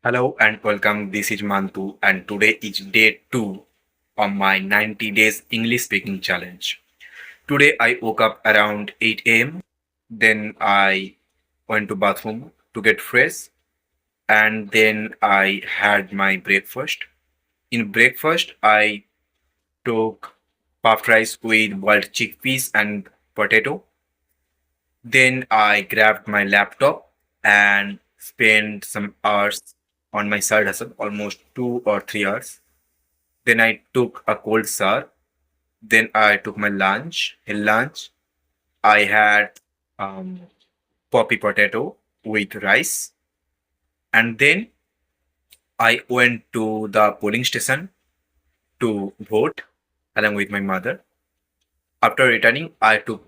Hello and welcome. This is Mantu, and today is day 2 of my 90 days English speaking challenge. Today I woke up around 8 a.m. Then I went to bathroom to get fresh, and then I had my breakfast. In breakfast, I took puffed rice with boiled chickpeas and potato. Then I grabbed my laptop and spent some hours on my side hustle, almost 2 or 3 hours. Then I took a cold shower. Then I took my lunch. In lunch, I had um, poppy potato with rice. And then I went to the polling station to vote along with my mother. After returning, I took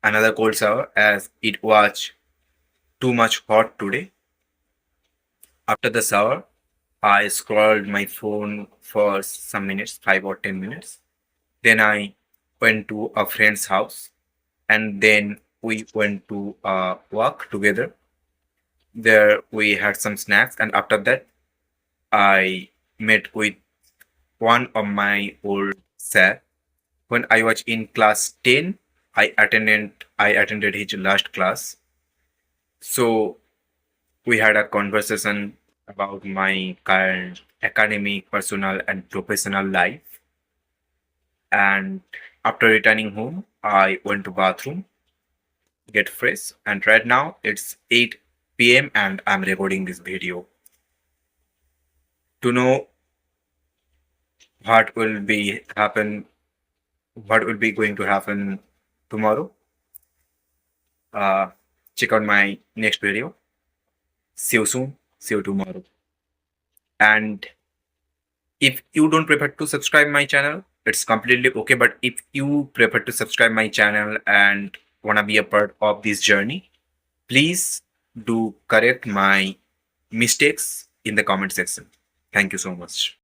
another cold shower as it was too much hot today. After the shower, I scrolled my phone for some minutes, 5 or 10 minutes. Then I went to a friend's house and then we went to walk together. There we had some snacks, and after that, I met with one of my old sir. When I was in class 10, I attended his last class. So we had a conversation about my current academic, personal, and professional life. And after returning home, I went to bathroom, get fresh, and right now it's 8 p.m. and I'm recording this video. To know what will be happen, what will be going to happen tomorrow, uh, check out my next video. See you soon. See you tomorrow. And if you don't prefer to subscribe my channel, it's completely okay. But if you prefer to subscribe my channel and wanna be a part of this journey, please do correct my mistakes in the comment section. Thank you so much.